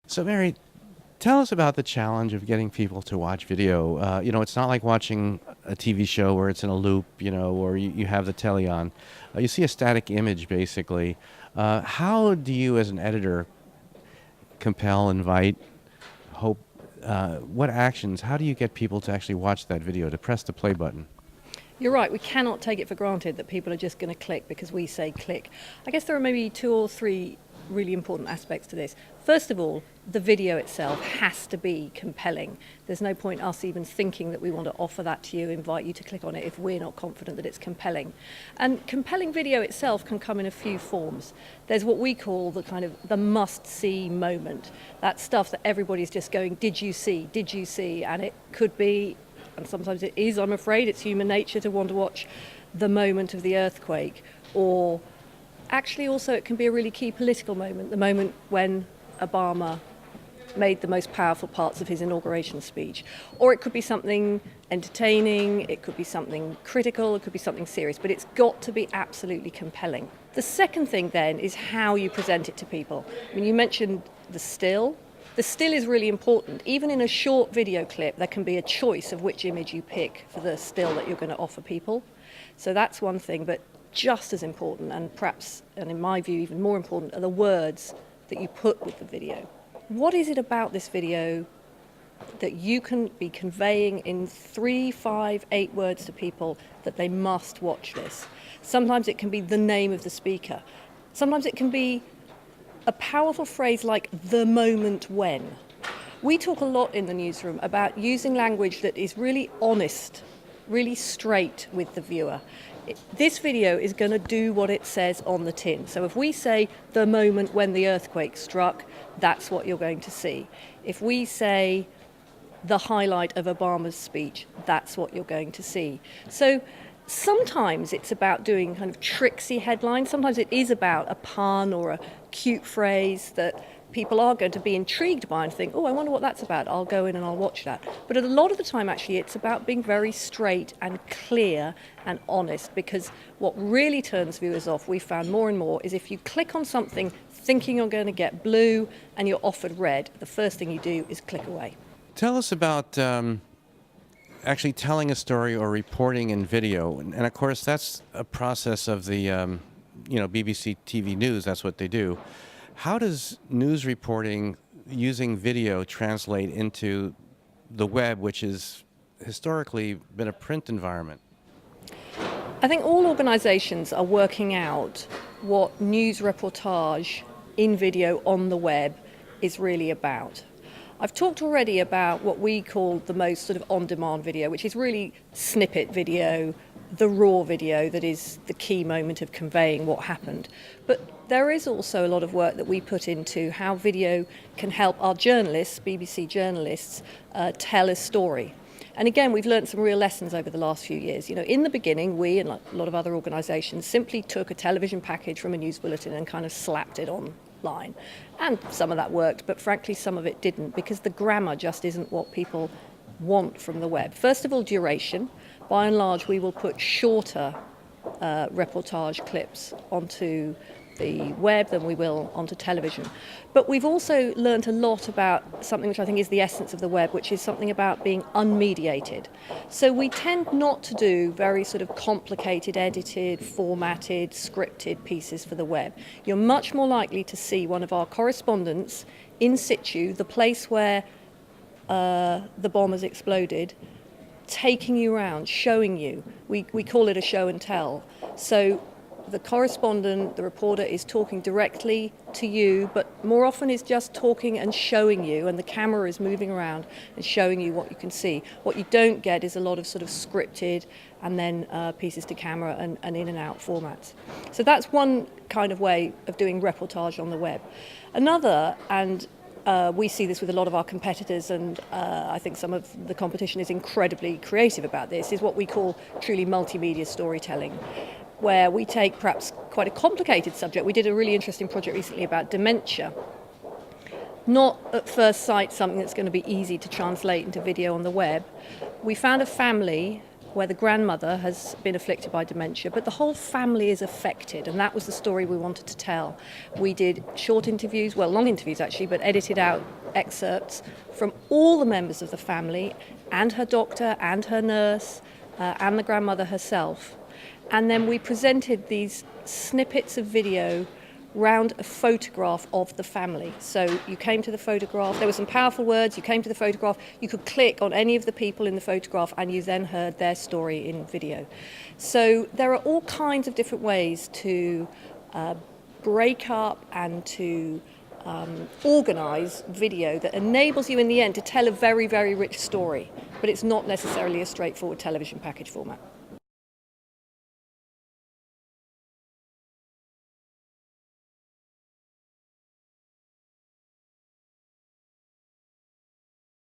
So, Mary, tell us about the challenge of getting people to watch video. It's not like watching a TV show where it's in a loop, or you have the telly on. You see a static image, basically. How do you, as an editor, compel, invite, hope? What actions? How do you get people to actually watch that video, to press the play button? You're right, we cannot take it for granted that people are just going to click because we say click. I guess there are maybe two or three really important aspects to this. First of all, the video itself has to be compelling. There's no point us even thinking that we want to offer that to you, invite you to click on it if we're not confident that it's compelling. And compelling video itself can come in a few forms. There's what we call the kind of the must-see moment. That stuff that everybody's just going, did you see? Did you see? And it could be, and sometimes it is, I'm afraid, it's human nature to want to watch the moment of the earthquake, or actually also it can be a really key political moment, the moment when Obama made the most powerful parts of his inauguration speech. Or it could be something entertaining, it could be something critical, it could be something serious, but it's got to be absolutely compelling. The second thing then is how you present it to people. I mean, you mentioned the still. The still is really important. Even in a short video clip, there can be a choice of which image you pick for the still that you're going to offer people. So that's one thing, but just as important, and perhaps, and in my view, even more important, are the words that you put with the video. What is it about this video that you can be conveying in 3, 5, 8 words to people that they must watch this? Sometimes it can be the name of the speaker. Sometimes it can be a powerful phrase like the moment when. We talk a lot in the newsroom about using language that is really honest, really straight with the viewer. This video is going to do what it says on the tin. So if we say the moment when the earthquake struck, that's what you're going to see. If we say the highlight of Obama's speech, that's what you're going to see. So sometimes it's about doing kind of tricksy headlines. Sometimes it is about a pun or a cute phrase that people are going to be intrigued by and think, oh, I wonder what that's about. I'll go in and I'll watch that. But a lot of the time, actually, it's about being very straight and clear and honest, because what really turns viewers off, we've found more and more, is if you click on something thinking you're going to get blue and you're offered red, the first thing you do is click away. Tell us about actually telling a story or reporting in video. And of course, that's a process of the BBC TV News. That's what they do. How does news reporting using video translate into the web, which has historically been a print environment? I think all organisations are working out what news reportage in video on the web is really about. I've talked already about what we call the most sort of on-demand video, which is really snippet video, the raw video that is the key moment of conveying what happened. But there is also a lot of work that we put into how video can help our journalists, BBC journalists, tell a story. And again, we've learned some real lessons over the last few years. In the beginning, we and a lot of other organisations simply took a television package from a news bulletin and kind of slapped it online. And some of that worked, but frankly, some of it didn't, because the grammar just isn't what people want from the web. First of all, duration. By and large, we will put shorter reportage clips onto the web than we will onto television. But we've also learned a lot about something which I think is the essence of the web, which is something about being unmediated. So we tend not to do very sort of complicated, edited, formatted, scripted pieces for the web. You're much more likely to see one of our correspondents in situ, the place where the bomb has exploded, taking you around, showing you. We call it a show and tell. So the correspondent, the reporter, is talking directly to you, but more often is just talking and showing you, and the camera is moving around and showing you what you can see. What you don't get is a lot of sort of scripted and then pieces to camera and in and out formats. So that's one kind of way of doing reportage on the web. Another, and we see this with a lot of our competitors, and I think some of the competition is incredibly creative about this, is what we call truly multimedia storytelling, where we take perhaps quite a complicated subject. We did a really interesting project recently about dementia. Not at first sight something that's going to be easy to translate into video on the web. We found a family where the grandmother has been afflicted by dementia, but the whole family is affected, and that was the story we wanted to tell. We did short interviews, well, long interviews actually, but edited out excerpts from all the members of the family and her doctor and her nurse and the grandmother herself. And then we presented these snippets of video round a photograph of the family. So you came to the photograph, there were some powerful words, you came to the photograph, you could click on any of the people in the photograph and you then heard their story in video. So there are all kinds of different ways to break up and to organise video that enables you in the end to tell a very, very rich story, but it's not necessarily a straightforward television package format.